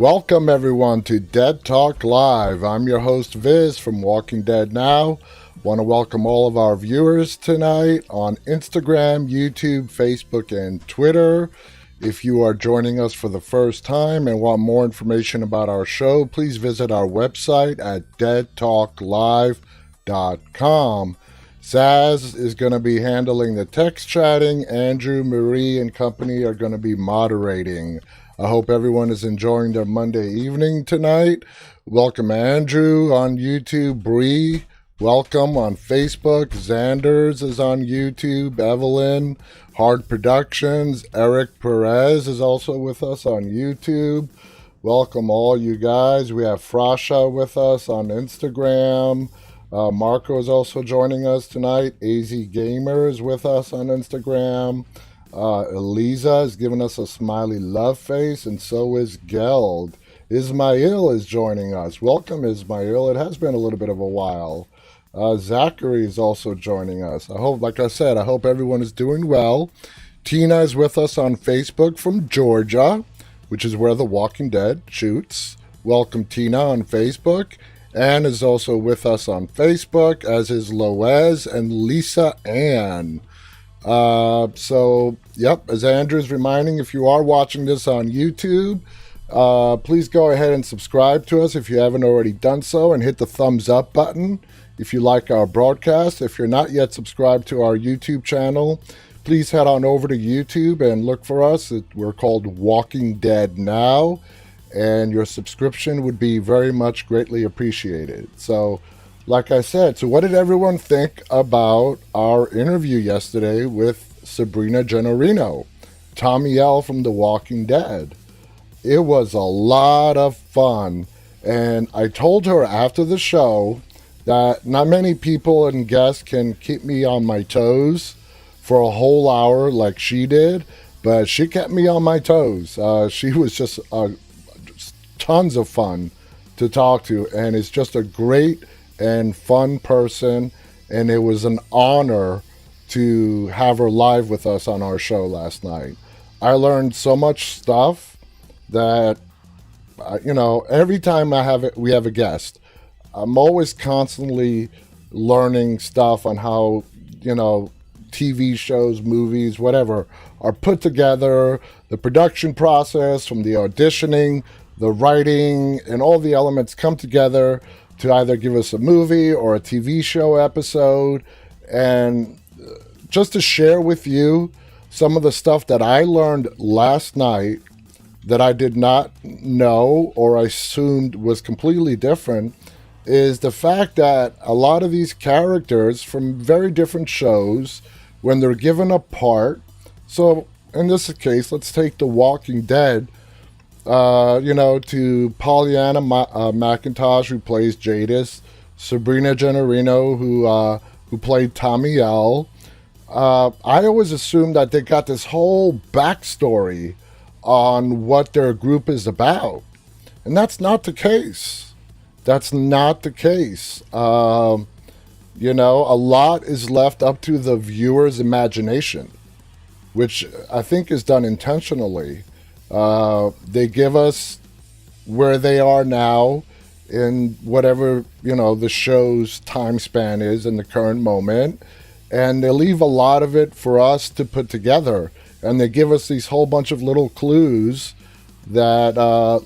Welcome everyone to Dead Talk Live. I'm your host Viz from Walking Dead Now. Want to welcome all of our viewers tonight on Instagram, YouTube, Facebook, and Twitter. If you are joining us for the first time and want more information about our show, please visit our website at deadtalklive.com. Saz is going to be handling the text chatting. Andrew, Marie, and company are going to be moderating. I hope everyone is enjoying their Monday evening tonight. Welcome Andrew on YouTube, Bree. Welcome on Facebook. Xanders is on YouTube. Evelyn, Hard Productions. Eric Perez is also with us on YouTube. Welcome all you guys. We have Frasha with us on Instagram. Marko is also joining us tonight. AZ Gamer is with us on Instagram. Eliza is giving us a smiley love face, and so is Geld. Ismail is joining us. Welcome, Ismail. It has been a little bit of a while. Zachary is also joining us. I hope, like I said, I hope everyone is doing well. Tina is with us on Facebook from Georgia, which is where The Walking Dead shoots. Welcome, Tina, on Facebook. Anne is also with us on Facebook, as is Loez and Lisa Ann. As Andrew's reminding, if you are watching this on YouTube, please go ahead and subscribe to us if you haven't already done so, and hit the thumbs up button if you like our broadcast. If you're not yet subscribed to our YouTube channel, please head on over to YouTube and look for us. We're called Walking Dead Now, and your subscription would be very much greatly appreciated. So, like I said, so what did everyone think about our interview yesterday with Sabrina Gennarino, Tommy L from The Walking Dead? It was a lot of fun, and I told her after the show that not many people and guests can keep me on my toes for a whole hour like she did, but she kept me on my toes. She was just tons of fun to talk to, and it's just a great and fun person, and it was an honor to have her live with us on our show last night. I learned so much stuff that every time we have a guest, I'm always constantly learning stuff on how TV shows, movies, whatever are put together, the production process, from the auditioning, the writing, and all the elements come together to either give us a movie or a TV show episode. And just to share with you some of the stuff that I learned last night that I did not know or I assumed was completely different, is the fact that a lot of these characters from very different shows, when they're given a part, so in this case, let's take The Walking Dead, to Pollyanna McIntosh, who plays Jadis, Sabrina Gennarino, who played Tommy L. I always assumed that they got this whole backstory on what their group is about, and that's not the case. That's not the case. A lot is left up to the viewer's imagination, which I think is done intentionally. They give us where they are now in whatever, the show's time span is in the current moment. And they leave a lot of it for us to put together. And they give us these whole bunch of little clues that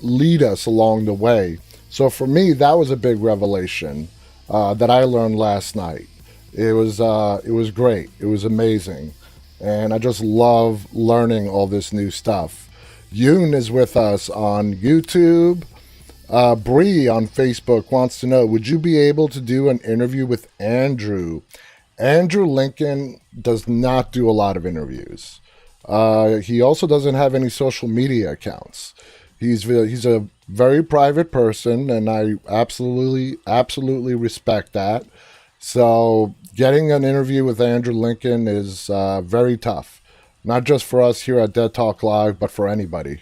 lead us along the way. So for me, that was a big revelation that I learned last night. It was great. It was amazing. And I just love learning all this new stuff. Yoon is with us on YouTube. Bree on Facebook wants to know, would you be able to do an interview with Andrew? Andrew Lincoln does not do a lot of interviews. He also doesn't have any social media accounts. He's a very private person, and I absolutely respect that. So getting an interview with Andrew Lincoln is very tough. Not just for us here at Dead Talk Live, but for anybody.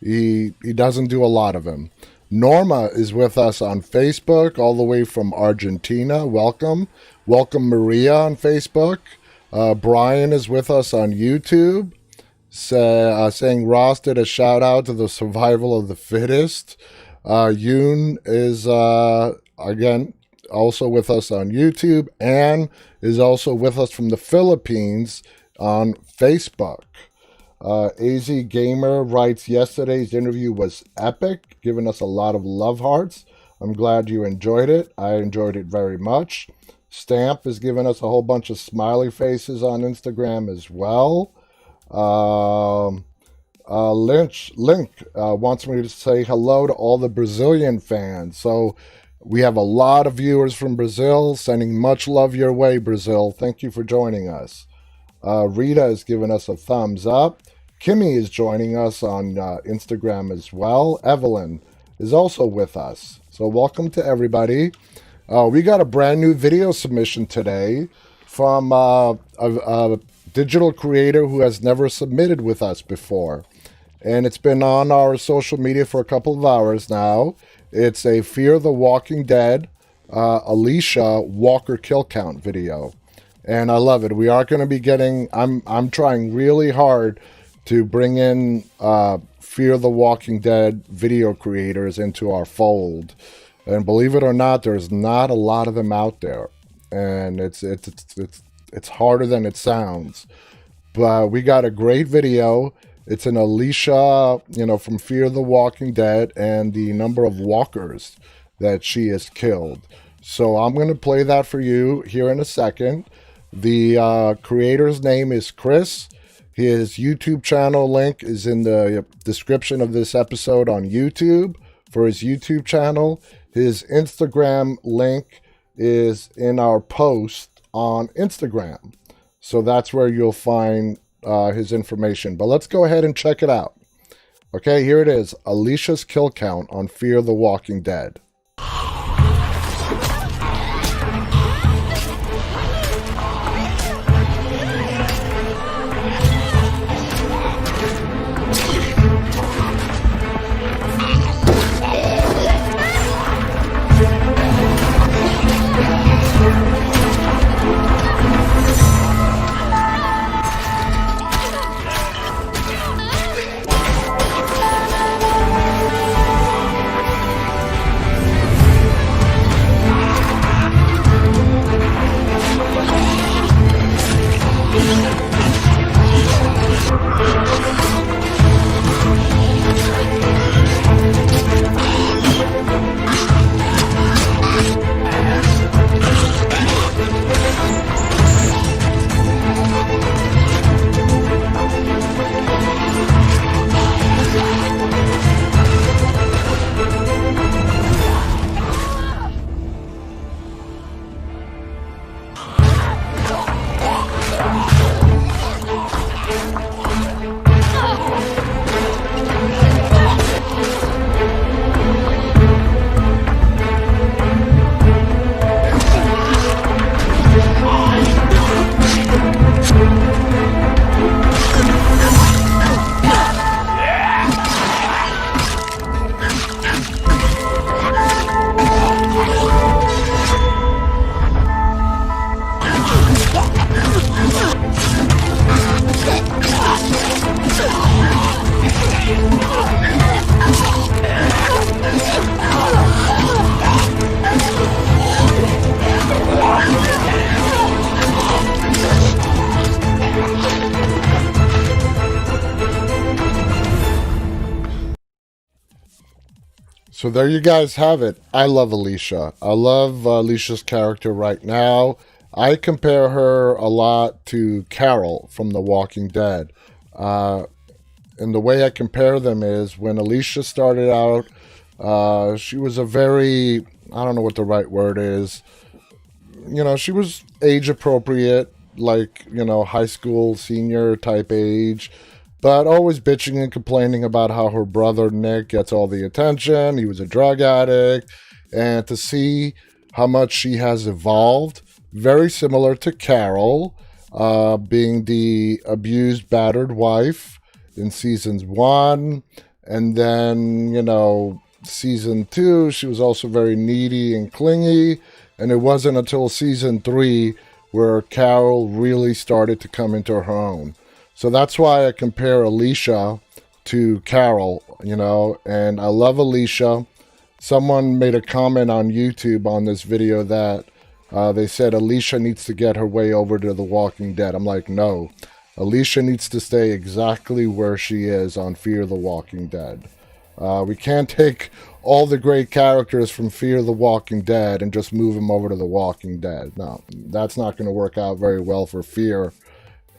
He doesn't do a lot of them. Norma is with us on Facebook, all the way from Argentina. Welcome. Welcome Maria on Facebook. Brian is with us on YouTube. saying Ross did a shout out to the survival of the fittest. Yoon is again also with us on YouTube and is also with us from the Philippines on Facebook. AZ Gamer writes, yesterday's interview was epic, giving us a lot of love hearts. I'm glad you enjoyed it. I enjoyed it very much. Stamp is giving us a whole bunch of smiley faces on Instagram as well. Link wants me to say hello to all the Brazilian fans. So we have a lot of viewers from Brazil, sending much love your way, Brazil. Thank you for joining us. Rita has given us a thumbs up. Kimmy is joining us on Instagram as well. Evelyn is also with us. So welcome to everybody. We got a brand new video submission today from a digital creator who has never submitted with us before. And it's been on our social media for a couple of hours now. It's a Fear the Walking Dead Alicia Walker kill count video. And I love it. We are going to be getting, I'm trying really hard to bring in Fear the Walking Dead video creators into our fold. And believe it or not, there's not a lot of them out there. And it's harder than it sounds. But we got a great video. It's an Alicia, from Fear the Walking Dead and the number of walkers that she has killed. So I'm going to play that for you here in a second. The creator's name is Chris. His YouTube channel link is in the description of this episode on YouTube for his YouTube channel. His Instagram link is in our post on Instagram. So that's where you'll find his information. But let's go ahead and check it out. Okay, here it is. Alicia's kill count on Fear the Walking Dead. So there you guys have it. I love Alicia. I love Alicia's character right now. I compare her a lot to Carol from The Walking Dead. And the way I compare them is when Alicia started out, she was a very, I don't know what the right word is. She was age appropriate, like, high school senior type age. But always bitching and complaining about how her brother Nick gets all the attention. He was a drug addict. And to see how much she has evolved, very similar to Carol, being the abused, battered wife in seasons 1. And then, season 2, she was also very needy and clingy. And it wasn't until season 3 where Carol really started to come into her own. So that's why I compare Alicia to Carol, and I love Alicia. Someone made a comment on YouTube on this video that they said Alicia needs to get her way over to The Walking Dead. I'm like, no. Alicia needs to stay exactly where she is on Fear the Walking Dead. We can't take all the great characters from Fear the Walking Dead and just move them over to The Walking Dead. No, that's not going to work out very well for Fear.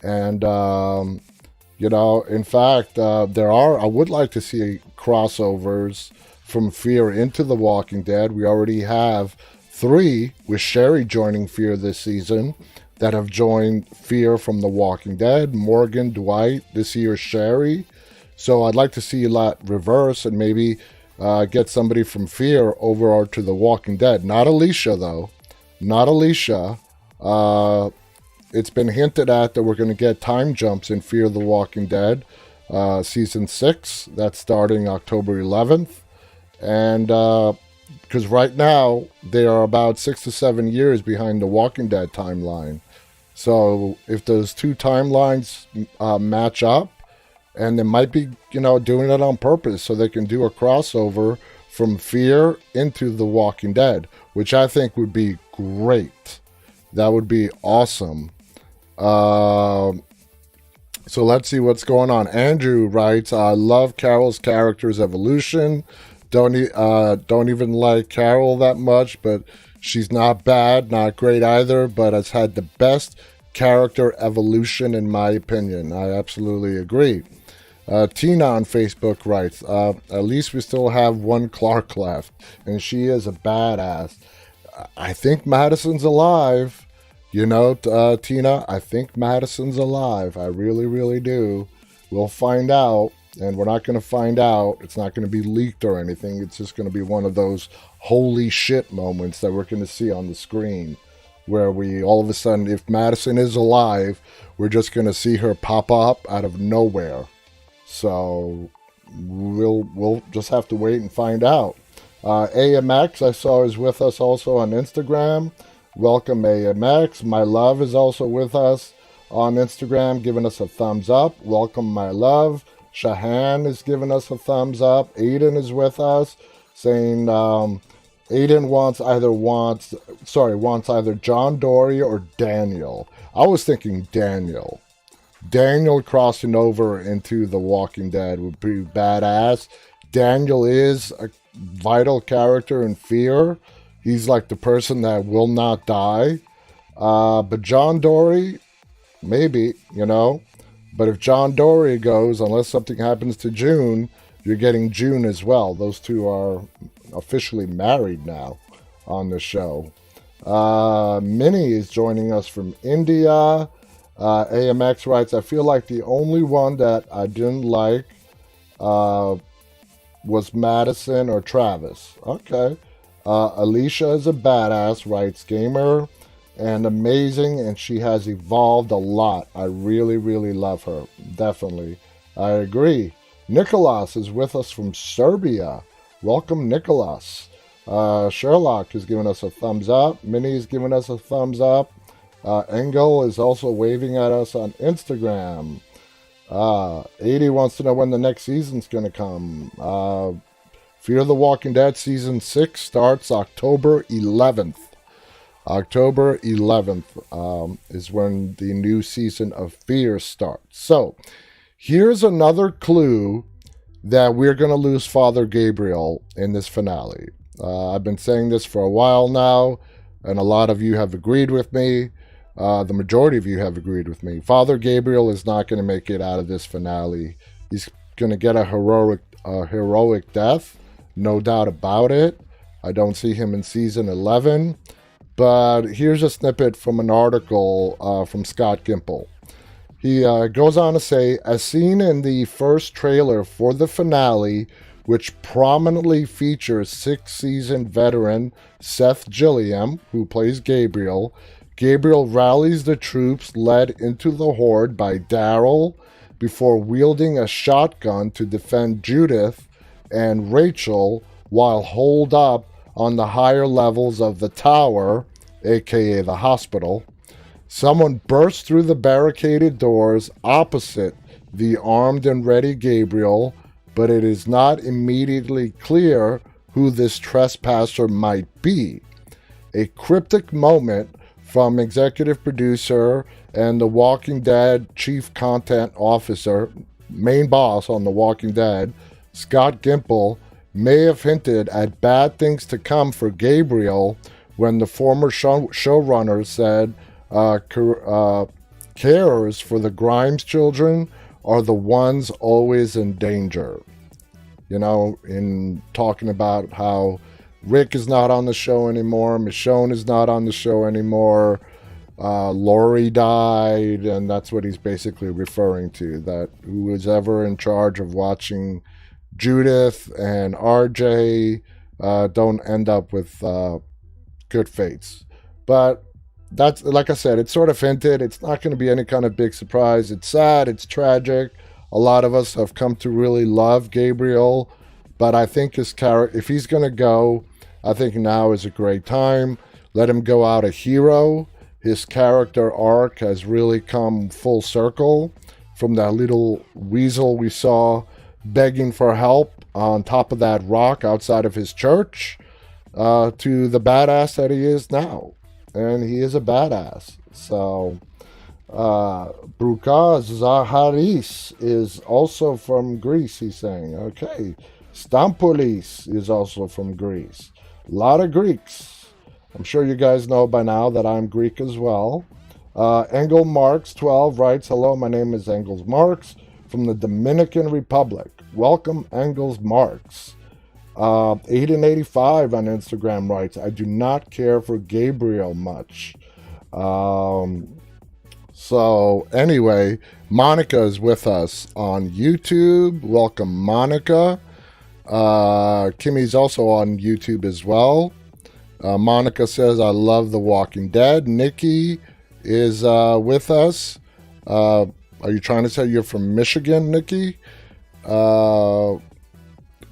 And, in fact, I would like to see crossovers from Fear into The Walking Dead. We already have 3 with Sherry joining Fear this season that have joined Fear from The Walking Dead. Morgan, Dwight, this year Sherry. So I'd like to see a lot reverse and maybe get somebody from Fear over to The Walking Dead. Not Alicia, though. Not Alicia. It's been hinted at that we're going to get time jumps in Fear the Walking Dead. Season 6, that's starting October 11th. And because right now, they are about 6 to 7 years behind the Walking Dead timeline. So if those 2 timelines match up, and they might be, doing it on purpose so they can do a crossover from Fear into The Walking Dead, which I think would be great. That would be awesome. So let's see what's going on. Andrew writes, I love Carol's character's evolution. Don't even like Carol that much, but she's not bad, not great either, but has had the best character evolution in my opinion. I absolutely agree. Tina on Facebook writes, at least we still have one Clark left, and she is a badass. I think Madison's alive. Tina, I think Madison's alive. I really, really do. We'll find out. And we're not going to find out. It's not going to be leaked or anything. It's just going to be one of those holy shit moments that we're going to see on the screen, where we all of a sudden, if Madison is alive, we're just going to see her pop up out of nowhere. So we'll just have to wait and find out. AMX, I saw, is with us also on Instagram. Welcome, AMX. My Love is also with us on Instagram, giving us a thumbs up. Welcome, My Love. Shahan is giving us a thumbs up. Aiden is with us, saying Aiden wants either John Dory or Daniel. I was thinking Daniel. Daniel crossing over into The Walking Dead would be badass. Daniel is a vital character in Fear. He's like the person that will not die. But John Dory, maybe, But if John Dory goes, unless something happens to June, you're getting June as well. Those two are officially married now on the show. Minnie is joining us from India. AMX writes, I feel like the only one that I didn't like was Madison or Travis. Okay. Alicia is a badass, writes Gamer. And amazing, and she has evolved a lot. I really, really love her. Definitely. I agree. Nicholas is with us from Serbia. Welcome, Nicholas. Sherlock has given us a thumbs up. Minnie has given us a thumbs up. Engel is also waving at us on Instagram. 80 wants to know when the next season's going to come. Fear the Walking Dead Season 6 starts October 11th. October 11th is when the new season of Fear starts. So, here's another clue that we're going to lose Father Gabriel in this finale. I've been saying this for a while now, and a lot of you have agreed with me. The majority of you have agreed with me. Father Gabriel is not going to make it out of this finale. He's going to get a heroic death, no doubt about it. I don't see him in season 11. But here's a snippet from an article from Scott Gimple. He goes on to say, as seen in the first trailer for the finale, which prominently features 6th-season veteran Seth Gilliam, who plays Gabriel, Gabriel rallies the troops led into the horde by Daryl before wielding a shotgun to defend Judith and Rachel while holed up on the higher levels of the tower, aka the hospital. Someone burst through the barricaded doors opposite the armed and ready Gabriel, but it is not immediately clear who this trespasser might be. A cryptic moment from executive producer and The Walking Dead chief content officer, main boss on The Walking Dead, Scott Gimple, may have hinted at bad things to come for Gabriel when the former showrunner said carers for the Grimes children are the ones always in danger. You know, in talking about how Rick is not on the show anymore, Michonne is not on the show anymore, Lori died, and that's what he's basically referring to, that who was ever in charge of watching Judith and RJ don't end up with good fates. But that's, like I said, it's sort of hinted. It's not going to be any kind of big surprise. It's sad. It's tragic. A lot of us have come to really love Gabriel, but I think his character, if he's going to go, I think now is a great time. Let him go out a hero. His character arc has really come full circle from that little weasel we saw begging for help on top of that rock outside of his church to the badass that he is now. And he is a badass. So, Bruka Zaharis is also from Greece, he's saying. Okay. Stampolis is also from Greece. A lot of Greeks. I'm sure you guys know by now that I'm Greek as well. Engel Marks 12 writes, hello, my name is Engels Marks from the Dominican Republic. Welcome, Engels Marks. 885 on Instagram writes, I do not care for Gabriel much. So anyway, Monica is with us on YouTube. Welcome, Monica. Kimmy's also on YouTube as well. Monica says, I love The Walking Dead. Nikki is with us. Are you trying to say you're from Michigan, Nikki?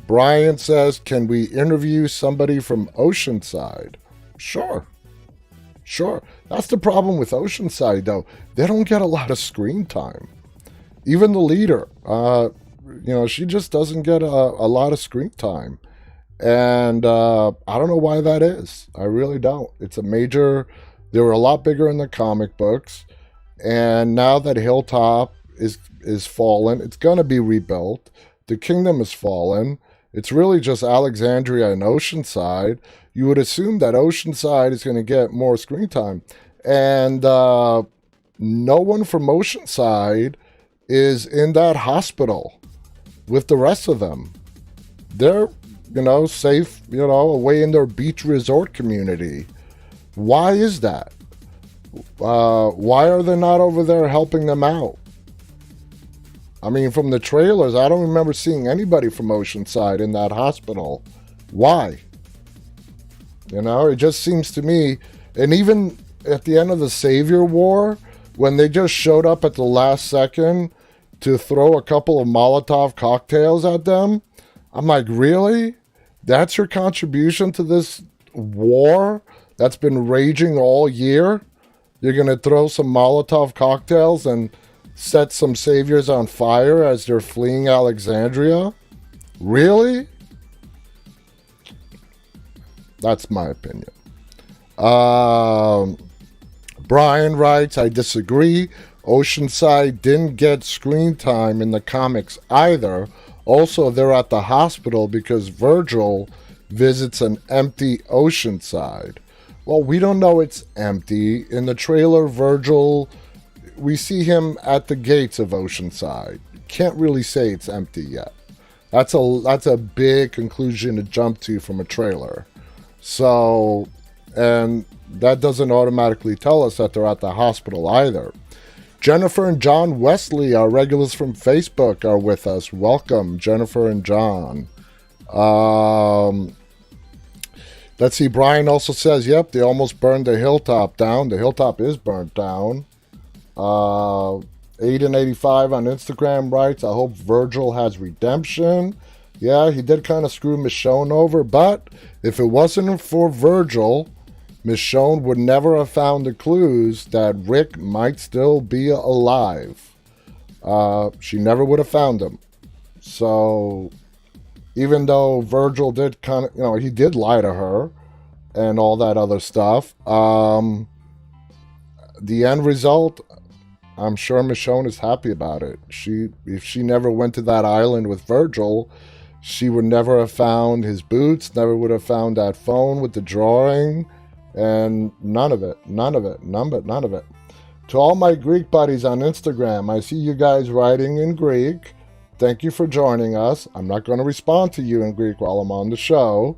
Brian says, can we interview somebody from Oceanside? Sure. That's the problem with Oceanside, though. They don't get a lot of screen time. Even the leader, she just doesn't get a lot of screen time. And I don't know why that is. I really don't. It's a major... They were a lot bigger in the comic books. And now that Hilltop is fallen, it's going to be rebuilt. The kingdom has fallen. It's really just Alexandria and Oceanside. You would assume that Oceanside is going to get more screen time. And no one from Oceanside is in that hospital with the rest of them. They're, safe, away in their beach resort community. Why is that? Why are they not over there helping them out? I mean, from the trailers, I don't remember seeing anybody from Oceanside in that hospital. Why? It just seems to me, and even at the end of the Savior War, when they just showed up at the last second to throw a couple of Molotov cocktails at them, I'm like, really? That's your contribution to this war that's been raging all year? You're going to throw some Molotov cocktails and set some saviors on fire as they're fleeing Alexandria? Really? That's my opinion. Brian writes, I disagree. Oceanside didn't get screen time in the comics either. Also, they're at the hospital because Virgil visits an empty Oceanside. Well, we don't know it's empty. In the trailer, Virgil, we see him at the gates of Oceanside. Can't really say it's empty yet. That's a big conclusion to jump to from a trailer. So, and that doesn't automatically tell us that they're at the hospital either. Jennifer and John Wesley, our regulars from Facebook, are with us. Welcome, Jennifer and John. Let's see, Brian also says, yep, they almost burned the hilltop down. The hilltop is burnt down. 885 on Instagram writes, I hope Virgil has redemption. Yeah, he did kind of screw Michonne over, but if it wasn't for Virgil, Michonne would never have found the clues that Rick might still be alive. She never would have found them. So, even though Virgil did kind of, he did lie to her and all that other stuff, the end result, I'm sure Michonne is happy about it. If she never went to that island with Virgil, she would never have found his boots, never would have found that phone with the drawing, and none of it. To all my Greek buddies on Instagram, I see you guys writing in Greek. Thank you for joining us. I'm not going to respond to you in Greek while I'm on the show.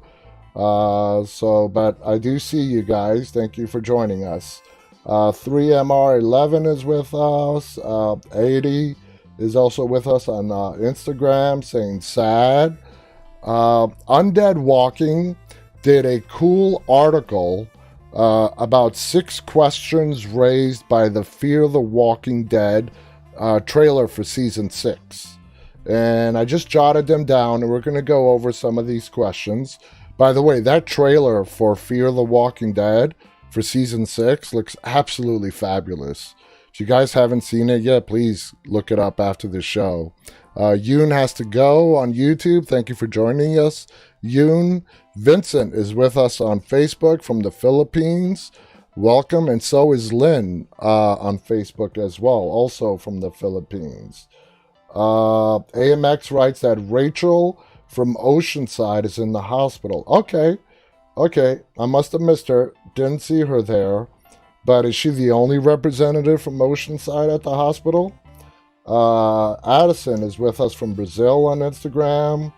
But I do see you guys. Thank you for joining us. 3MR11 is with us. 80 is also with us on Instagram saying sad. Undead Walking did a cool article about 6 questions raised by the Fear the Walking Dead trailer for season 6. And I just jotted them down, and we're going to go over some of these questions. By the way, that trailer for Fear the Walking Dead for season 6 looks absolutely fabulous. If you guys haven't seen it yet, please look it up after the show. Yoon has to go on YouTube. Thank you for joining us, Yoon. Vincent is with us on Facebook from the Philippines. Welcome. And so is Lynn on Facebook as well, also from the Philippines. AMX writes that Rachel from Oceanside is in the hospital. Okay. I must have missed her. Didn't see her there. But is she the only representative from Oceanside at the hospital? Addison is with us from Brazil on Instagram.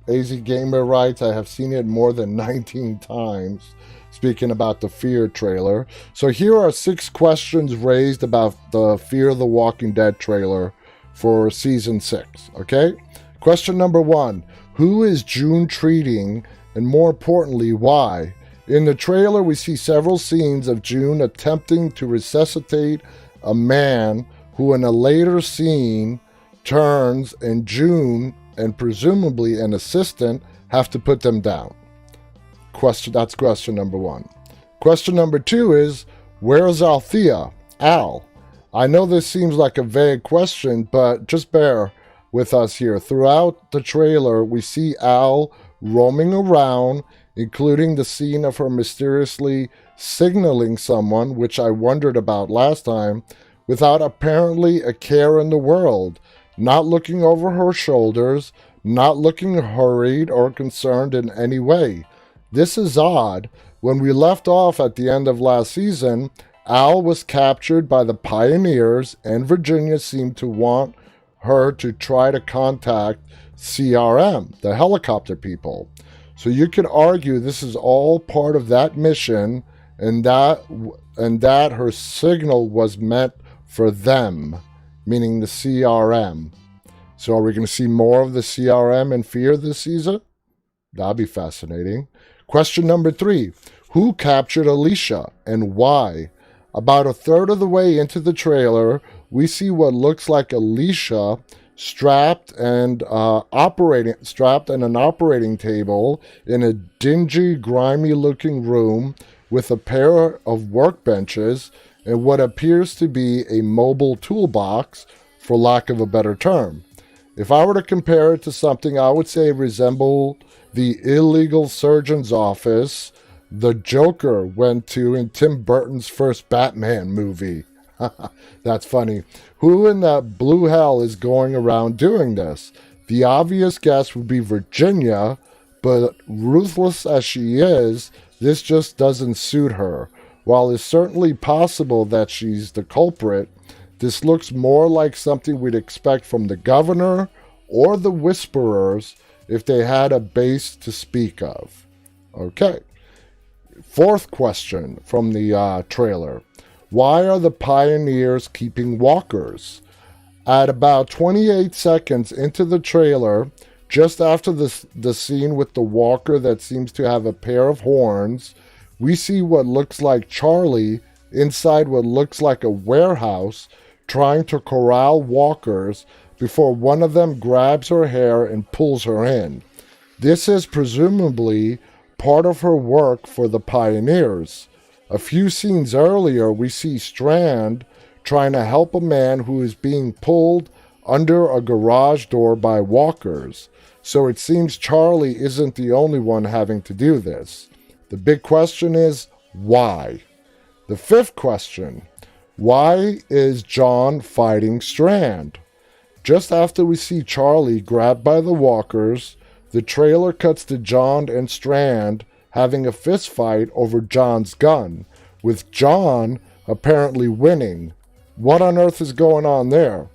AZ Gamer writes, I have seen it more than 19 times. Speaking about the Fear trailer. So here are 6 questions raised about the Fear the Walking Dead trailer for season 6. Okay? Question number 1. Who is June treating, and more importantly, why? In the trailer, we see several scenes of June attempting to resuscitate a man who in a later scene turns, and June and presumably an assistant have to put them down. That's question number 1. Question number 2 is, where's Althea? Al. I know this seems like a vague question, but just bear with us here. Throughout the trailer, we see Al roaming around, including the scene of her mysteriously signaling someone, which I wondered about last time, without apparently a care in the world, not looking over her shoulders, not looking hurried or concerned in any way. This is odd. When we left off at the end of last season, Al was captured by the Pioneers, and Virginia seemed to want her to try to contact CRM, the helicopter people. So you could argue this is all part of that mission, and that her signal was meant for them, meaning the CRM. So are we going to see more of the CRM and Fear this season? That'd be fascinating. Question number 3. Who captured Alicia and why? About a third of the way into the trailer, we see what looks like Alicia strapped and an operating table in a dingy, grimy-looking room with a pair of workbenches and what appears to be a mobile toolbox, for lack of a better term. If I were to compare it to something I would say resembled the illegal surgeon's office the Joker went to in Tim Burton's first Batman movie. That's funny. Who in that blue hell is going around doing this? The obvious guess would be Virginia, but ruthless as she is, this just doesn't suit her. While it's certainly possible that she's the culprit, this looks more like something we'd expect from the governor or the Whisperers if they had a base to speak of. Okay. 4th question from the trailer. Why are the Pioneers keeping walkers? At about 28 seconds into the trailer, just after the scene with the walker that seems to have a pair of horns, we see what looks like Charlie inside what looks like a warehouse trying to corral walkers before one of them grabs her hair and pulls her in. This is presumably part of her work for the pioneers. A few scenes earlier, we see Strand trying to help a man who is being pulled under a garage door by walkers. So it seems Charlie isn't the only one having to do this. The big question is, why? The fifth question, why is John fighting Strand? Just after we see Charlie grabbed by the walkers, the trailer cuts to John and Strand having a fist fight over John's gun, with John apparently winning. What on earth is going on there?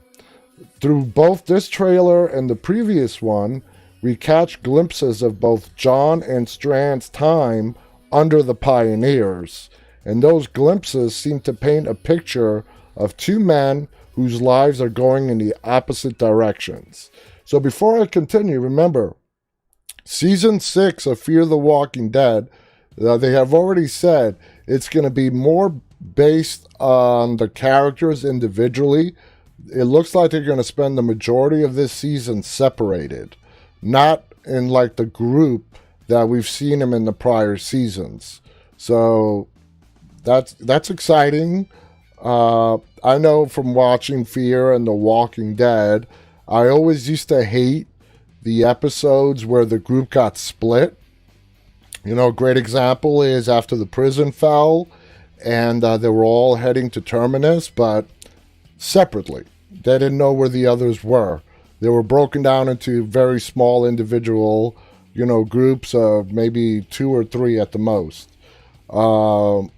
Through both this trailer and the previous one, we catch glimpses of both John and Strand's time under the pioneers, and those glimpses seem to paint a picture of two men whose lives are going in the opposite directions. So before I continue, remember, Season 6 of Fear the Walking Dead, they have already said it's going to be more based on the characters individually. It looks like they're going to spend the majority of this season separated, not in like the group that we've seen them in the prior seasons. So that's exciting. I know from watching Fear and The Walking Dead, I always used to hate the episodes where the group got split. You know, a great example is after the prison fell and they were all heading to Terminus, but separately. They didn't know where the others were. They were broken down into very small individual, groups of maybe 2 or 3 at the most. But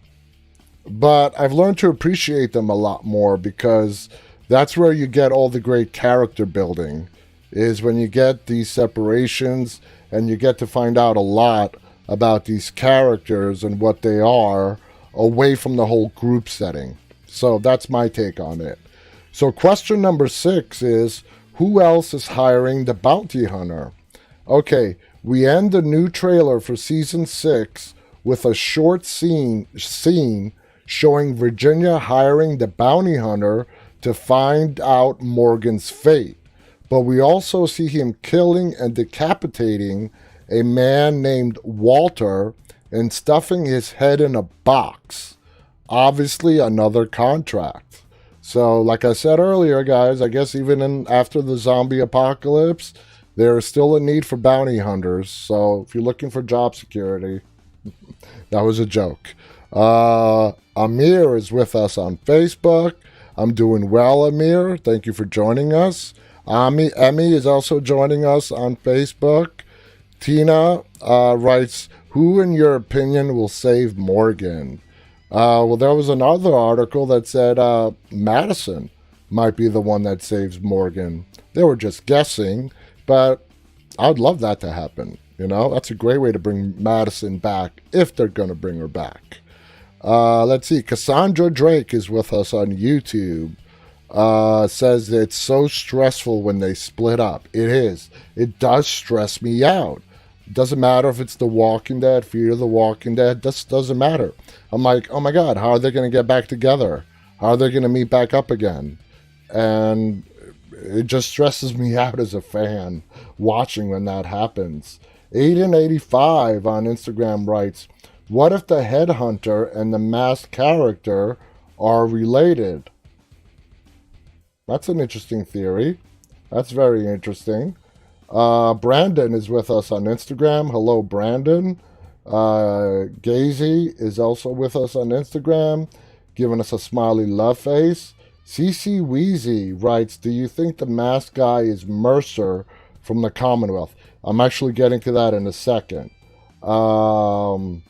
I've learned to appreciate them a lot more because that's where you get all the great character building, is when you get these separations and you get to find out a lot about these characters and what they are away from the whole group setting. So that's my take on it. So question number 6 is, who else is hiring the bounty hunter? Okay, we end the new trailer for Season 6 with a short scene showing Virginia hiring the bounty hunter to find out Morgan's fate. But we also see him killing and decapitating a man named Walter and stuffing his head in a box. Obviously another contract. So like I said earlier, guys, I guess even after the zombie apocalypse, there is still a need for bounty hunters. So if you're looking for job security, that was a joke. Amir is with us on Facebook. I'm doing well, Amir. Thank you for joining us. Emmy is also joining us on Facebook. Tina writes, who in your opinion will save Morgan? Well, there was another article that said Madison might be the one that saves Morgan. They were just guessing, but I'd love that to happen. That's a great way to bring Madison back if they're going to bring her back. Let's see. Cassandra Drake is with us on YouTube. Says that it's so stressful when they split up. It is. It does stress me out. It doesn't matter if it's The Walking Dead, Fear the Walking Dead. This doesn't matter. I'm like, oh my God, how are they going to get back together? How are they going to meet back up again? And it just stresses me out as a fan watching when that happens. Aiden85 on Instagram writes, what if the headhunter and the masked character are related? That's an interesting theory. That's very interesting. Brandon is with us on Instagram. Hello, Brandon. Gazy is also with us on Instagram, giving us a smiley love face. CC Wheezy writes, do you think the masked guy is Mercer from the Commonwealth? I'm actually getting to that in a second. Let's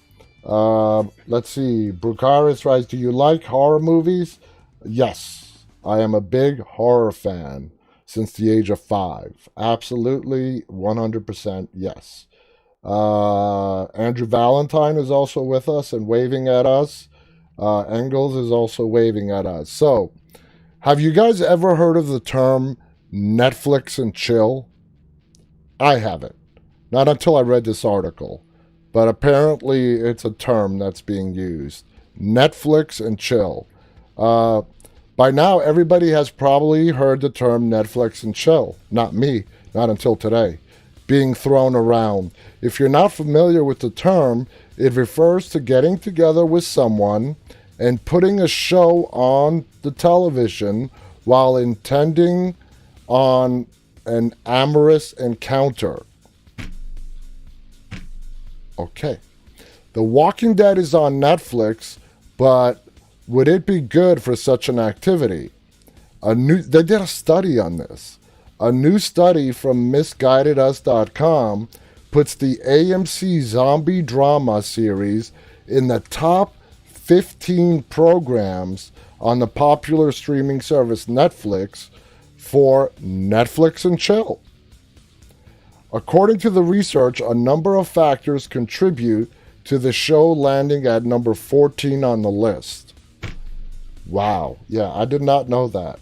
see. Brucaris writes, do you like horror movies? Yes. I am a big horror fan since the age of 5. Absolutely, 100% yes. Andrew Valentine is also with us and waving at us. Engels is also waving at us. So, have you guys ever heard of the term Netflix and chill? I haven't. Not until I read this article. But apparently it's a term that's being used. Netflix and chill. By now, everybody has probably heard the term Netflix and chill. Not me, not until today. being thrown around. If you're not familiar with the term, it refers to getting together with someone and putting a show on the television while intending on an amorous encounter. Okay. The Walking Dead is on Netflix, but would it be good for such an activity? They did a study on this. A new study from misguidedus.com puts the AMC zombie drama series in the top 15 programs on the popular streaming service Netflix for Netflix and chill. According to the research, a number of factors contribute to the show landing at number 14 on the list. Wow. Yeah, I did not know that.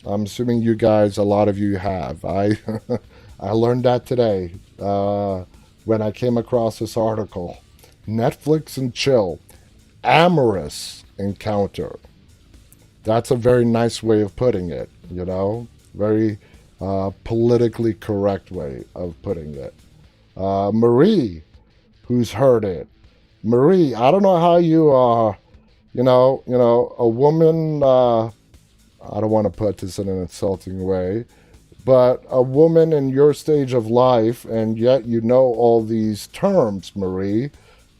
I'm assuming you guys, a lot of you have. I learned that today when I came across this article. Netflix and chill. Amorous encounter. That's a very nice way of putting it, you know? Very politically correct way of putting it. Marie, who's heard it. Marie, I don't know how you are, a woman, I don't want to put this in an insulting way, but a woman in your stage of life, and yet you know all these terms, Marie,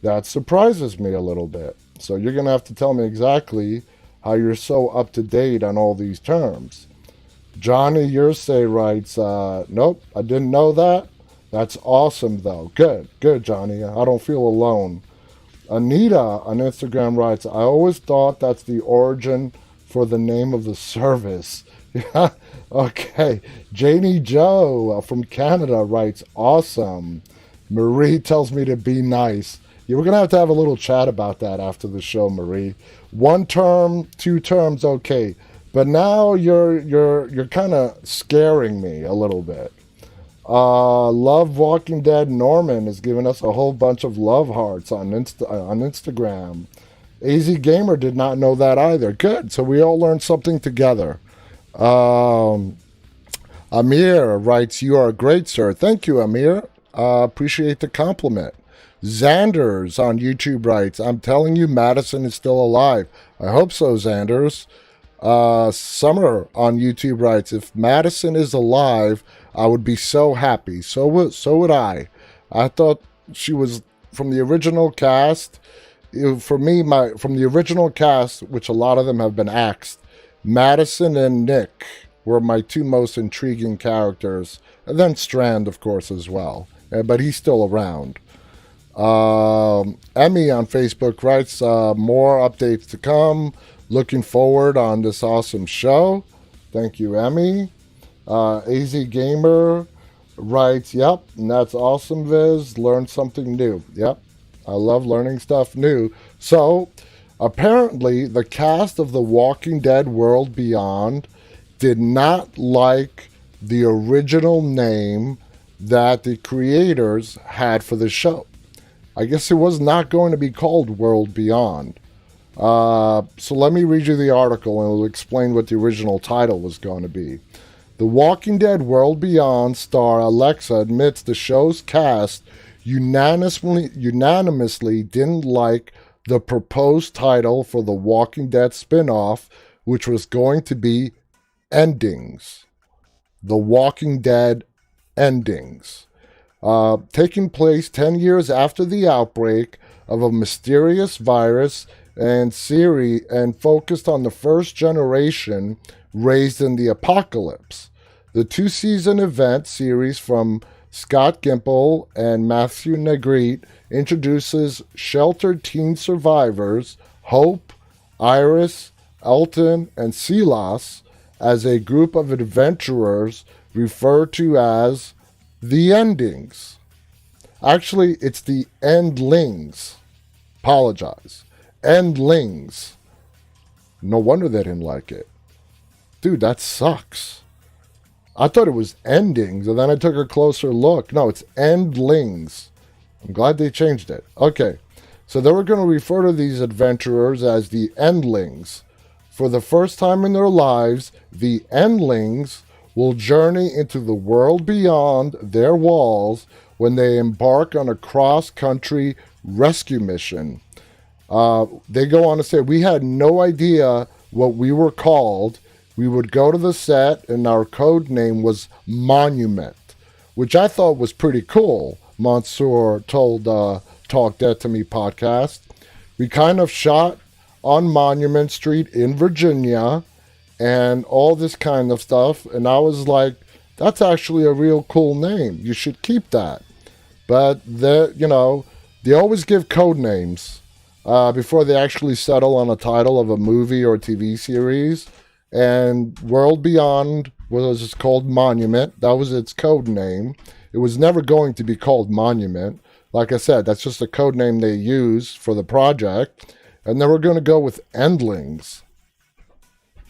that surprises me a little bit. So you're going to have to tell me exactly how you're so up to date on all these terms. Johnny Yersay writes, nope, I didn't know that. That's awesome, though. Good, Johnny. I don't feel alone. Anita on Instagram writes, I always thought that's the origin for the name of the service. Yeah, okay. Janie Joe from Canada writes, awesome. Marie tells me to be nice. Yeah, we're going to have a little chat about that after the show, Marie. 1 term, 2 terms, okay. But now you're kind of scaring me a little bit. Love Walking Dead Norman has given us a whole bunch of love hearts on Instagram. AZ Gamer did not know that either. Good. So we all learned something together. Amir writes, you are great, sir. Thank you, Amir. Appreciate the compliment. Xanders on YouTube writes, I'm telling you, Madison is still alive. I hope so, Xanders. Summer on YouTube writes, if Madison is alive, I would be so happy. So would I. I thought she was from the original cast. For me, from the original cast, which a lot of them have been axed, Madison and Nick were my 2 most intriguing characters. And then Strand, of course, as well. But he's still around. Emmy on Facebook writes, more updates to come. Looking forward on this awesome show. Thank you, Emmy. AZ Gamer writes, yep, and that's awesome, Viz. Learned something new. Yep, I love learning stuff new. So, apparently, the cast of The Walking Dead World Beyond did not like the original name that the creators had for the show. I guess it was not going to be called World Beyond. So let me read you the article and it'll explain what the original title was going to be. The Walking Dead World Beyond star Alexa admits the show's cast unanimously didn't like the proposed title for the Walking Dead spin-off, which was going to be Endings. The Walking Dead Endings. Taking place 10 years after the outbreak of a mysterious virus and focused on the first generation raised in the apocalypse. The 2-season event series from Scott Gimple and Matthew Negrete introduces sheltered teen survivors Hope, Iris, Elton, and Silas as a group of adventurers referred to as the Endings. Actually, it's the Endlings. Apologize. Endlings. No wonder they didn't like it. Dude, that sucks. I thought it was Endings, and then I took a closer look. No, it's Endlings. I'm glad they changed it. Okay, so they were going to refer to these adventurers as the Endlings. For the first time in their lives, the Endlings will journey into the world beyond their walls when they embark on a cross-country rescue mission. They go on to say, we had no idea what we were called. We would go to the set, and our code name was Monument, which I thought was pretty cool. Mansoor told Talk Dead to Me podcast. We kind of shot on Monument Street in Virginia and all this kind of stuff. And I was like, that's actually a real cool name. You should keep that. But they always give code names before they actually settle on a title of a movie or TV series. And World Beyond was called Monument. That was its code name. It was never going to be called Monument. Like I said, that's just a code name they use for the project. And they were going to go with Endlings.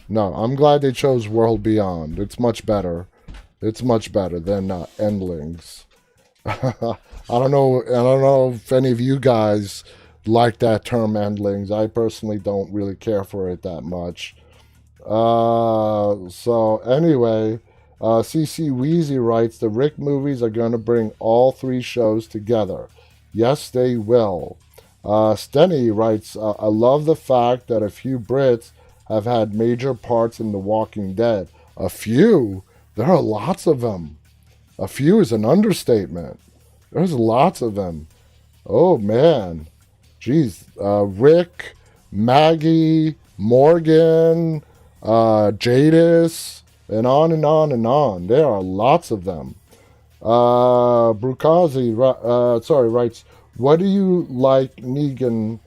No, I'm glad they chose World Beyond. It's much better. It's much better than Endlings. I don't know if any of you guys like that term Endlings. I personally don't really care for it that much. So anyway, CC Wheezy writes, the Rick movies are going to bring all three shows together. Yes, they will. Steny writes, I love the fact that a few Brits have had major parts in The Walking Dead. A few? There are lots of them. A few is an understatement. There's lots of them. Oh, man. Jeez. Rick, Maggie, Morgan, Jadis, and on and on and on. There are lots of them. Brukazi writes, what do you like Negan?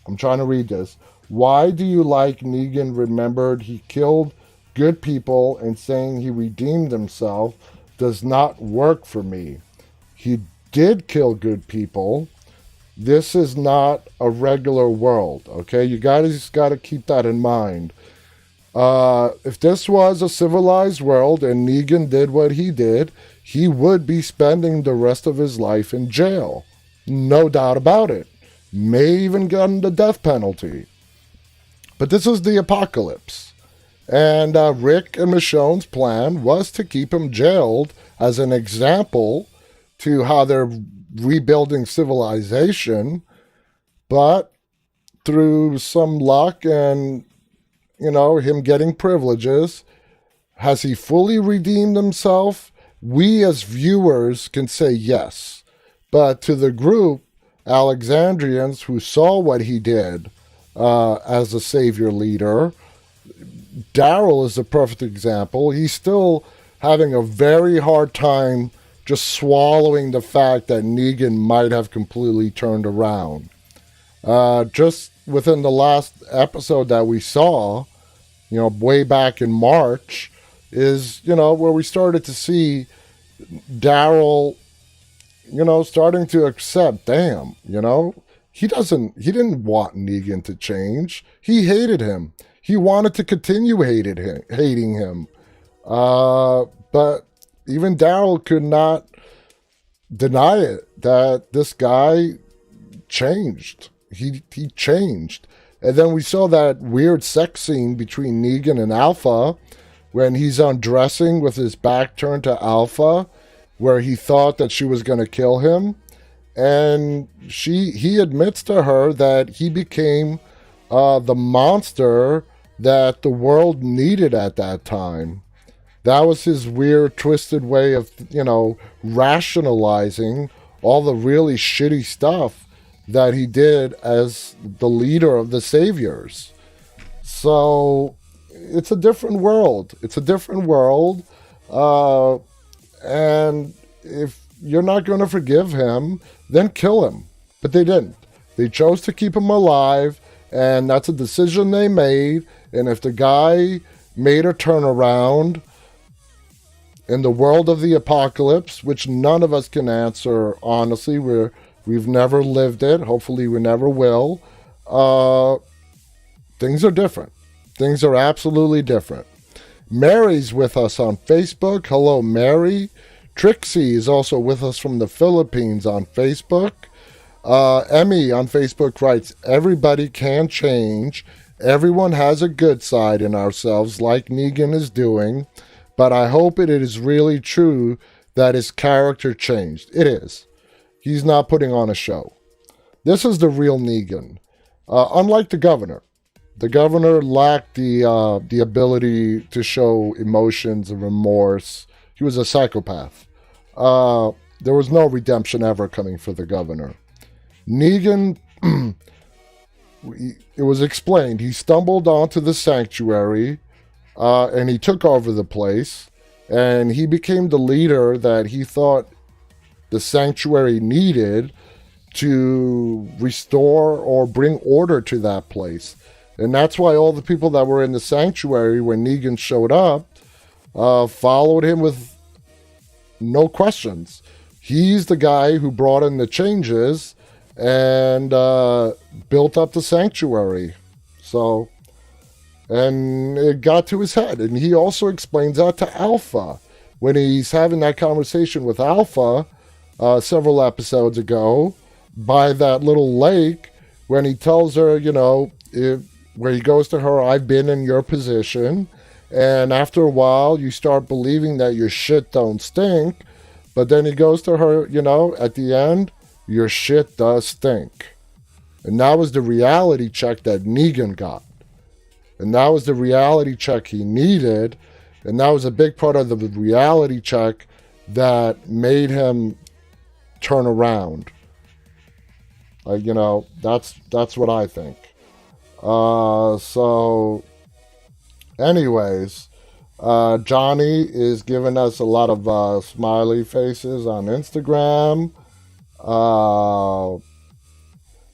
I'm trying to read this. Why do you like Negan remembered he killed good people and saying he redeemed himself does not work for me? He did kill good people. This is not a regular world, okay? You guys got to keep that in mind. If this was a civilized world and Negan did what he did, he would be spending the rest of his life in jail. No doubt about it. May even get the death penalty. But this is the apocalypse. And Rick and Michonne's plan was to keep him jailed as an example to how they're rebuilding civilization. But through some luck and, him getting privileges, has he fully redeemed himself? We as viewers can say yes. But to the group, Alexandrians who saw what he did as a savior leader, Daryl is a perfect example. He's still having a very hard time just swallowing the fact that Negan might have completely turned around. Just within the last episode that we saw, way back in March, is, where we started to see Daryl, starting to accept, damn, he didn't want Negan to change. He hated him. He wanted to continue hating him. But even Daryl could not deny it, that this guy changed. He changed. And then we saw that weird sex scene between Negan and Alpha when he's undressing with his back turned to Alpha, where he thought that she was going to kill him. And he admits to her that he became the monster that the world needed at that time. That was his weird, twisted way of, rationalizing all the really shitty stuff that he did as the leader of the Saviors. So it's a different world. It's a different world. And if you're not going to forgive him, then kill him. But they didn't. They chose to keep him alive, and that's a decision they made. And if the guy made a turnaround in the world of the apocalypse, which none of us can answer honestly, we've never lived it, hopefully we never will, things are different. Things are absolutely different. Mary's with us on Facebook. Hello, Mary. Trixie is also with us from the Philippines on Facebook. Emmy on Facebook writes, everybody can change, Everyone has a good side in ourselves, like Negan is doing, but I hope it is really true that his character changed. It is. He's not putting on a show. This is the real Negan. Unlike the governor. The governor lacked the ability to show emotions and remorse. He was a psychopath. There was no redemption ever coming for the governor. Negan, it was explained, he stumbled onto the sanctuary and he took over the place, and he became the leader that he thought the sanctuary needed to restore or bring order to that place. And that's why all the people that were in the sanctuary when Negan showed up followed him with no questions. He's the guy who brought in the changes and built up the sanctuary. So, and it got to his head. And he also explains that to Alpha when he's having that conversation with Alpha several episodes ago by that little lake, when he tells her, where he goes to her, I've been in your position, and after a while you start believing that your shit don't stink, but then he goes to her, at the end, your shit does stink. And that was the reality check that Negan got. And that was the reality check he needed, and that was a big part of the reality check that made him turn around. That's what I think. So, anyways, Johnny is giving us a lot of smiley faces on Instagram.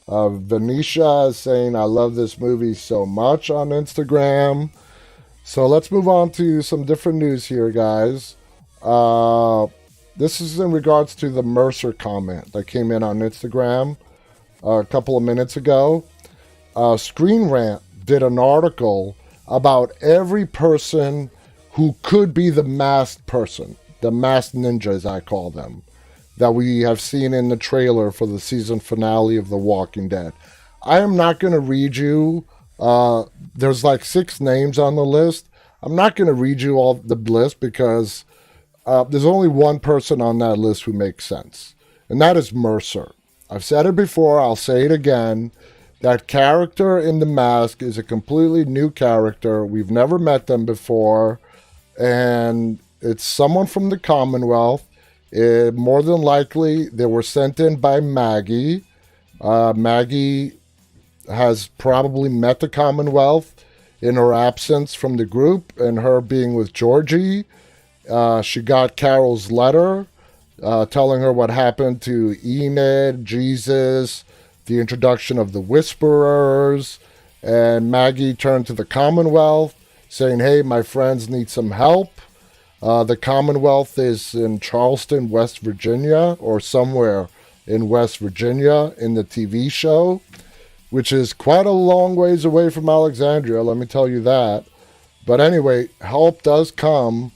Venetia is saying, I love this movie so much on Instagram. So let's move on to some different news here, guys. This is in regards to the Mercer comment that came in on Instagram a couple of minutes ago. Screen Rant did an article about every person who could be the masked person, the masked ninjas, I call them, that we have seen in the trailer for the season finale of The Walking Dead. I am not going to read you, there's like 6 names on the list. I'm not going to read you all the list because there's only one person on that list who makes sense, and that is Mercer. I've said it before, I'll say it again. That character in the mask is a completely new character. We've never met them before, and it's someone from the Commonwealth. More than likely, they were sent in by Maggie. Maggie has probably met the Commonwealth in her absence from the group, and her being with Georgie. She got Carol's letter telling her what happened to Enid, Jesus, the introduction of the Whisperers, and Maggie turned to the Commonwealth saying, hey, my friends need some help. The Commonwealth is in Charleston, West Virginia, or somewhere in West Virginia in the TV show, which is quite a long ways away from Alexandria, let me tell you that. But anyway, help does come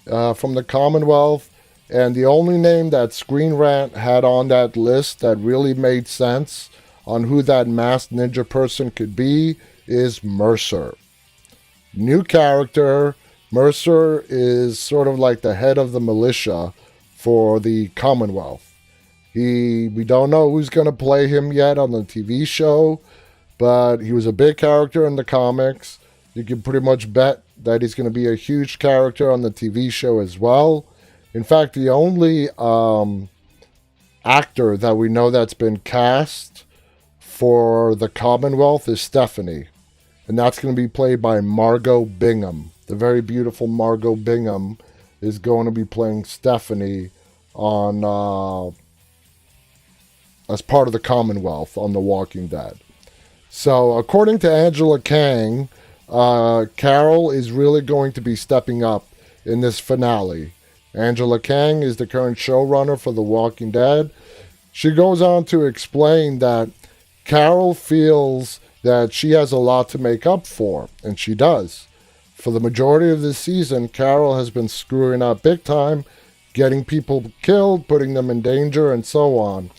from the Commonwealth, and the only name that Screen Rant had on that list that really made sense on who that masked ninja person could be is Mercer. New character. Mercer is sort of like the head of the militia for the Commonwealth. We don't know who's going to play him yet on the TV show, but he was a big character in the comics. You can pretty much bet that he's going to be a huge character on the TV show as well. In fact, the only actor that we know that's been cast for the Commonwealth is Stephanie, and that's going to be played by Margot Bingham. The very beautiful Margot Bingham is going to be playing Stephanie on as part of the Commonwealth on The Walking Dead. So, according to Angela Kang, Carol is really going to be stepping up in this finale. Angela Kang is the current showrunner for The Walking Dead. She goes on to explain that Carol feels that she has a lot to make up for, and she does. For the majority of this season, Carol has been screwing up big time, getting people killed, putting them in danger, and so on.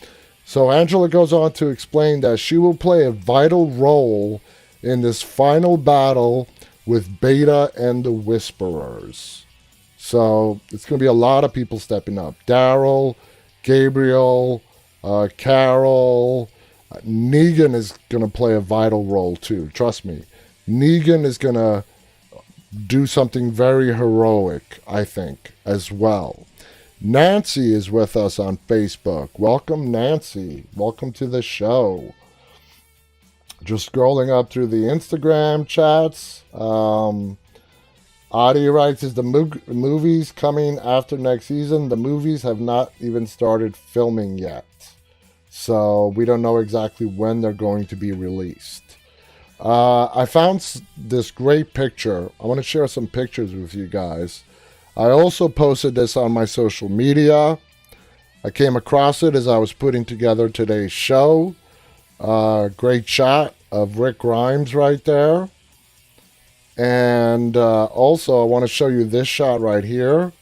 So Angela goes on to explain that she will play a vital role in this final battle with Beta and the Whisperers. So it's going to be a lot of people stepping up. Daryl, Gabriel, Carol, Negan is going to play a vital role too. Trust me. Negan is going to do something very heroic, I think, as well. Nancy is with us on Facebook. Welcome, Nancy. Welcome to the show. Just scrolling up through the Instagram chats. Adi writes, is the movies coming after next season? The movies have not even started filming yet. So we don't know exactly when they're going to be released. I found this great picture. I want to share some pictures with you guys. I also posted this on my social media. I came across it as I was putting together today's show. Great shot of Rick Grimes right there. And also I want to show you this shot right here.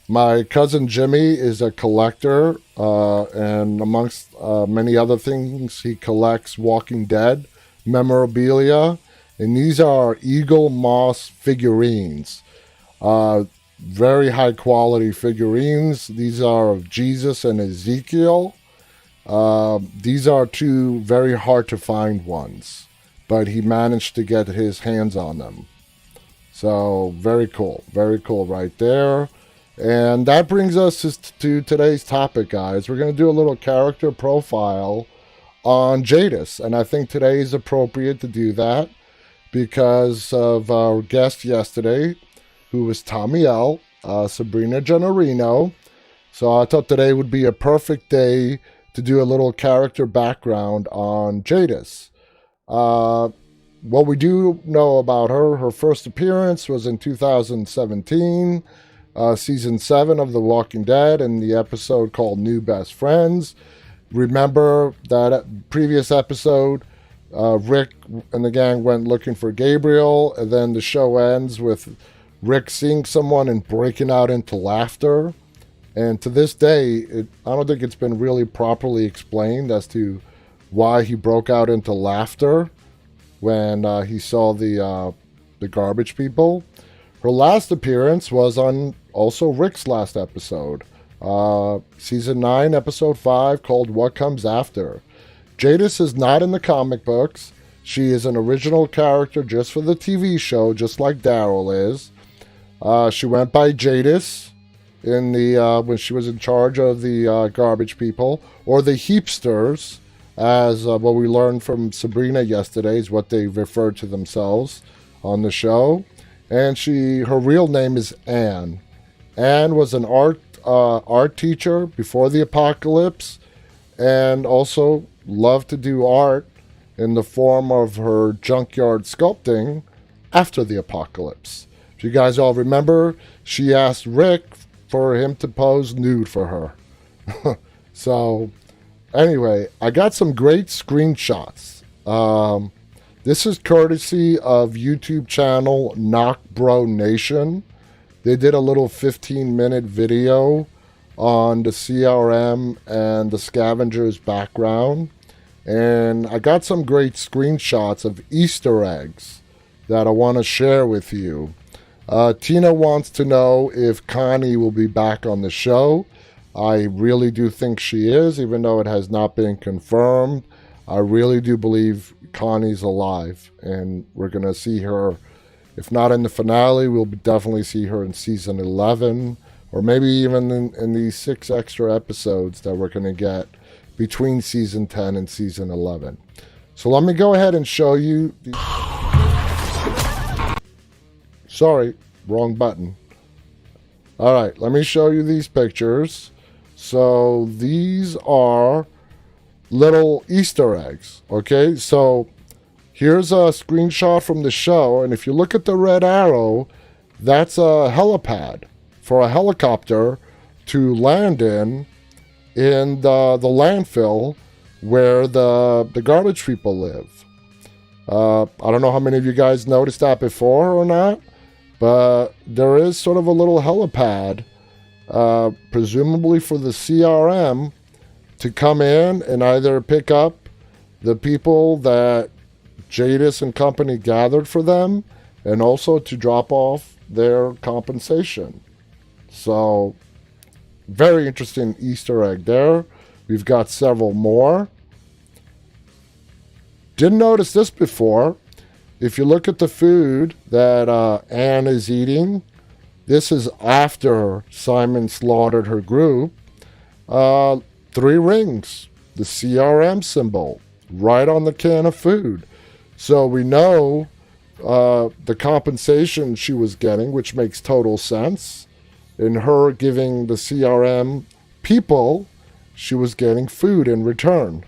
My cousin Jimmy is a collector, and amongst many other things, he collects Walking Dead memorabilia. And these are Eagle Moss figurines. Very high quality figurines. These are of Jesus and Ezekiel. These are two very hard to find ones, but he managed to get his hands on them. So very cool right there. And that brings us to today's topic, guys. We're going to do a little character profile on Jadis, and I think today is appropriate to do that because of our guest yesterday, who was Tommy L, Sabrina Gennarino. So I thought today would be a perfect day to do a little character background on Jadis. What we do know about her first appearance was in 2017, season 7 of The Walking Dead, in the episode called New Best Friends. Remember that previous episode, Rick and the gang went looking for Gabriel, and then the show ends with Rick seeing someone and breaking out into laughter. And to this day, I don't think it's been really properly explained as to why he broke out into laughter when he saw the garbage people. Her last appearance was on also Rick's last episode, season 9, episode 5, called What Comes After. Jadis is not in the comic books. She is an original character just for the TV show, just like Daryl is. She went by Jadis in the when she was in charge of the garbage people, or the heapsters, as what we learned from Sabrina yesterday is what they referred to themselves on the show. And her real name is Anne. Anne was an art teacher before the apocalypse, and also loved to do art in the form of her junkyard sculpting after the apocalypse. If you guys all remember, she asked Rick for him to pose nude for her. So anyway, I got some great screenshots. This is courtesy of YouTube channel Knock Bro Nation. They did a little 15-minute video on the CRM and the Scavengers background. And I got some great screenshots of Easter eggs that I want to share with you. Tina wants to know if Connie will be back on the show. I really do think she is, even though it has not been confirmed. I really do believe Connie's alive, and we're going to see her, if not in the finale, we'll definitely see her in season 11, or maybe even in these 6 extra episodes that we're going to get between season 10 and season 11. So let me go ahead and show you. Sorry, wrong button. All right, let me show you these pictures. So these are little Easter eggs, okay? So here's a screenshot from the show, and if you look at the red arrow, that's a helipad for a helicopter to land in the landfill where the garbage people live. I don't know how many of you guys noticed that before or not, but there is sort of a little helipad, presumably for the CRM, to come in and either pick up the people that Jadis and company gathered for them, and also to drop off their compensation. So, very interesting Easter egg there. We've got several more. Didn't notice this before. If you look at the food that Anne is eating, this is after Simon slaughtered her group. 3 rings, the CRM symbol, right on the can of food. So we know the compensation she was getting, which makes total sense. In her giving the CRM people, she was getting food in return,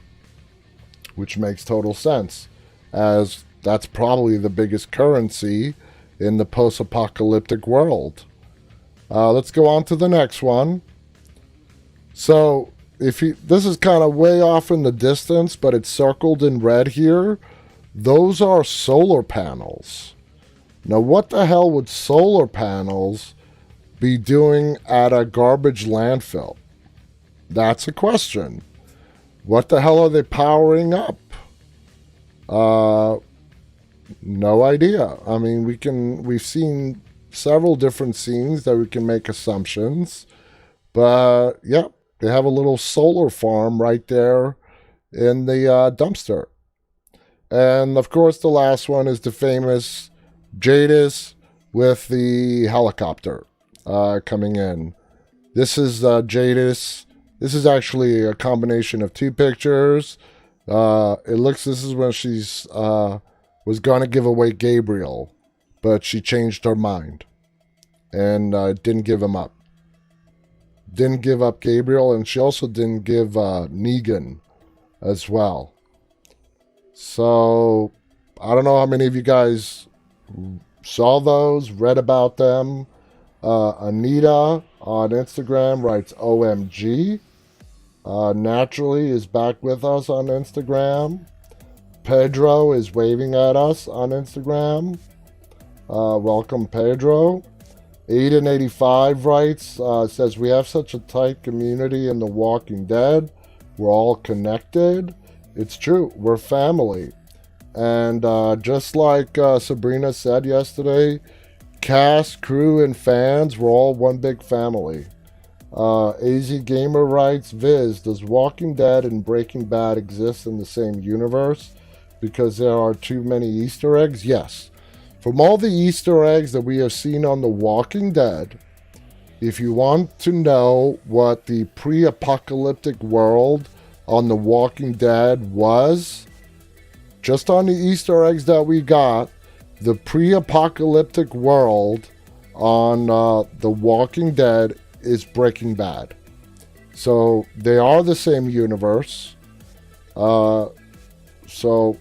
which makes total sense, as that's probably the biggest currency in the post-apocalyptic world. Let's go on to the next one. So, this is kind of way off in the distance, but it's circled in red here. Those are solar panels. Now, what the hell would solar panels be doing at a garbage landfill? That's a question. What the hell are they powering up? No idea. I mean, we've seen several different scenes that we can make assumptions, but yeah, they have a little solar farm right there in the dumpster. And of course, the last one is the famous Jadis with the helicopter coming in. This is Jadis. This is actually a combination of 2 pictures. This is when she's was going to give away Gabriel, but she changed her mind and didn't give him up. Didn't give up Gabriel, and she also didn't give Negan as well. So, I don't know how many of you guys saw those, read about them. Anita on Instagram writes OMG. Naturally is back with us on Instagram. Pedro is waving at us on Instagram. Welcome, Pedro. Aiden85 writes, says, we have such a tight community in The Walking Dead. We're all connected. It's true. We're family. And just like Sabrina said yesterday, cast, crew, and fans, we're all one big family. AZ Gamer writes, Viz, does Walking Dead and Breaking Bad exist in the same universe because there are too many Easter eggs? Yes. From all the Easter eggs that we have seen on The Walking Dead, if you want to know what the pre-apocalyptic world on The Walking Dead was, just on the Easter eggs that we got, the pre-apocalyptic world on The Walking Dead is Breaking Bad. So they are the same universe. So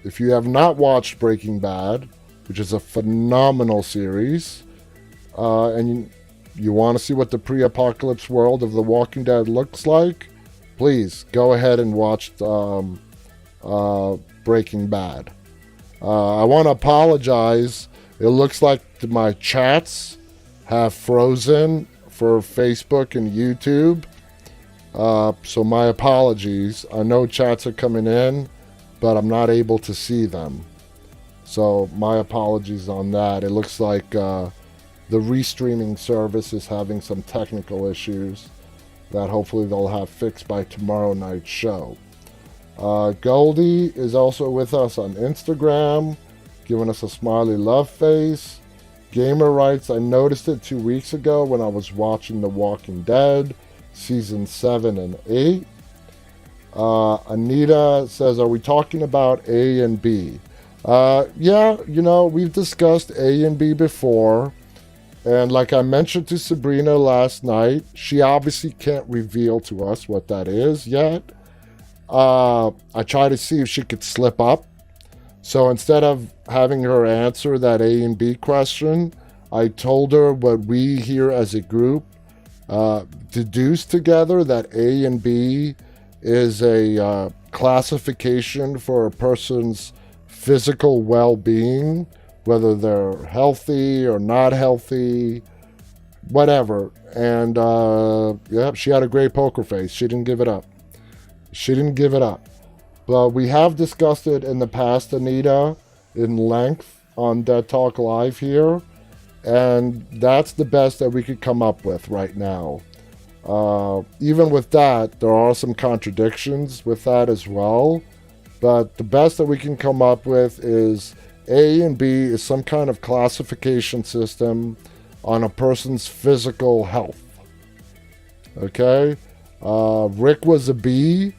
if you have not watched Breaking Bad, which is a phenomenal series, and you want to see what the pre-apocalypse world of The Walking Dead looks like, please go ahead and watch Breaking Bad. I want to apologize. It looks like my chats have frozen for Facebook and YouTube. So my apologies. I know chats are coming in, but I'm not able to see them. So my apologies on that. It looks like the restreaming service is having some technical issues that hopefully they'll have fixed by tomorrow night's show. Goldie is also with us on Instagram, giving us a smiley love face. Gamer writes, I noticed it 2 weeks ago when I was watching The Walking Dead, season 7 and 8. Anita says, are we talking about A and B? Yeah, we've discussed A and B before. And like I mentioned to Sabrina last night, she obviously can't reveal to us what that is yet. I tried to see if she could slip up. So instead of having her answer that A and B question, I told her what we here as a group deduce together, that A and B is a classification for a person's physical well-being, whether they're healthy or not healthy, whatever. And she had a great poker face. She didn't give it up. But we have discussed it in the past, Anita, in length on Dead Talk Live here. And that's the best that we could come up with right now. Even with that, there are some contradictions with that as well. But the best that we can come up with is A and B is some kind of classification system on a person's physical health. Okay? Rick was a B.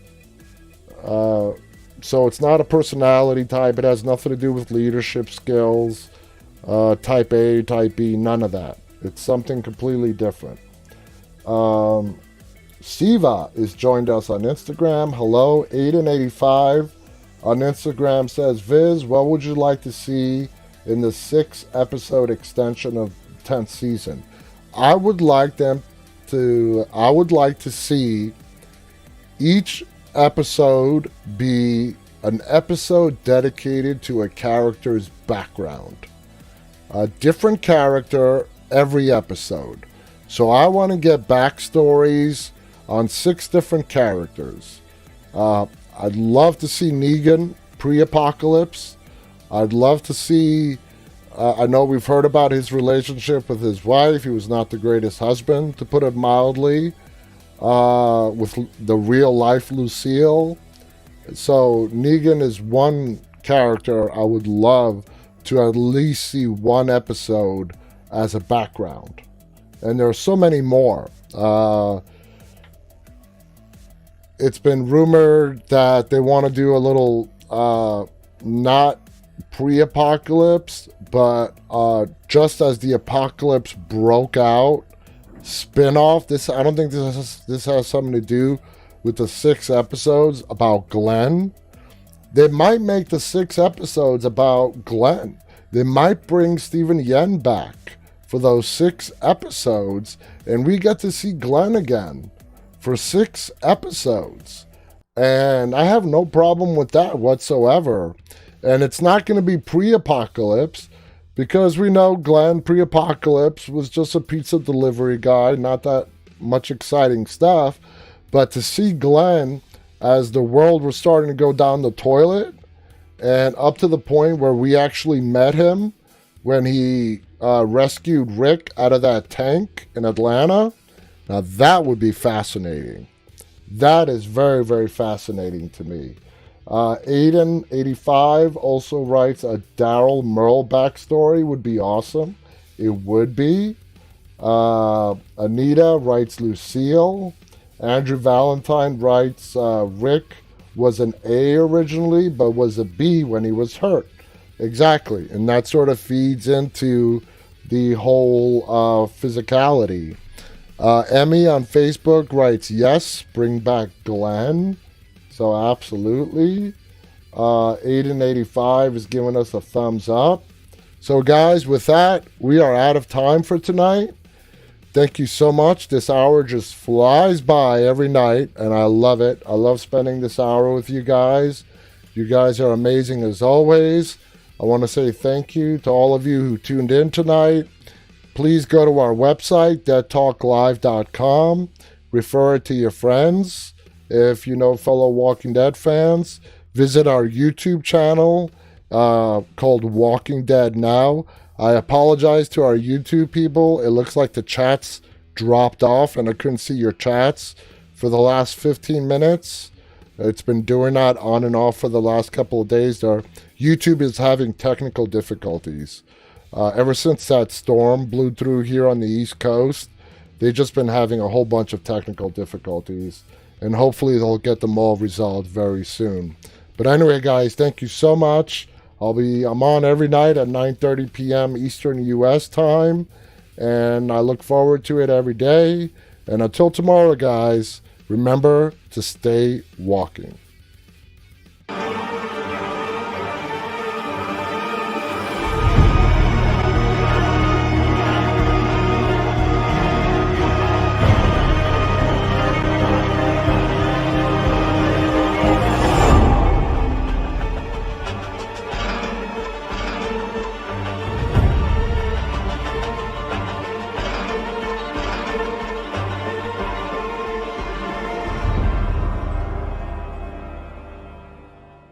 So it's not a personality type. It has nothing to do with leadership skills. Type A, type B, none of that. It's something completely different. Siva has joined us on Instagram. Hello, Aiden85 on Instagram says, Viz, what would you like to see in the 6-episode extension of 10th season? I would like to see each episode be an episode dedicated to a character's background. A different character every episode. So I want to get backstories on 6 different characters. I'd love to see Negan pre-apocalypse. I'd love to see, I know we've heard about his relationship with his wife. He was not the greatest husband, to put it mildly, with the real life Lucille. So Negan is one character I would love to at least see one episode as a background. And there are so many more. It's been rumored that they want to do a little, not pre-apocalypse, but just as the apocalypse broke out, spin-off. I don't think this has something to do with the 6 episodes about Glenn. They might make the 6 episodes about Glenn. They might bring Steven Yeun back for those 6 episodes, and we get to see Glenn again for 6 episodes. And I have no problem with that whatsoever. And it's not going to be pre-apocalypse, because we know Glenn pre-apocalypse was just a pizza delivery guy, not that much exciting stuff. But to see Glenn as the world was starting to go down the toilet, and up to the point where we actually met him when he rescued Rick out of that tank in Atlanta, now that would be fascinating. That is very, very fascinating to me. Aiden85 also writes a Daryl Merle backstory would be awesome. It would be. Anita writes Lucille. Andrew Valentine writes Rick was an A originally, but was a B when he was hurt. Exactly. And that sort of feeds into the whole physicality. Emmy on Facebook writes, yes, bring back Glenn. So absolutely. Aiden85 is giving us a thumbs up. So guys, with that, we are out of time for tonight. Thank you so much. This hour just flies by every night, and I love it. I love spending this hour with you guys. You guys are amazing as always. I want to say thank you to all of you who tuned in tonight. Please go to our website, deadtalklive.com. Refer it to your friends. If you know fellow Walking Dead fans, visit our YouTube channel called Walking Dead Now. I apologize to our YouTube people. It looks like the chats dropped off and I couldn't see your chats for the last 15 minutes. It's been doing that on and off for the last couple of days. YouTube is having technical difficulties. Ever since that storm blew through here on the East Coast, they've just been having a whole bunch of technical difficulties. And hopefully they'll get them all resolved very soon. But anyway, guys, thank you so much. I'm on every night at 9:30 p.m. Eastern U.S. time, and I look forward to it every day. And until tomorrow, guys, remember to stay walking.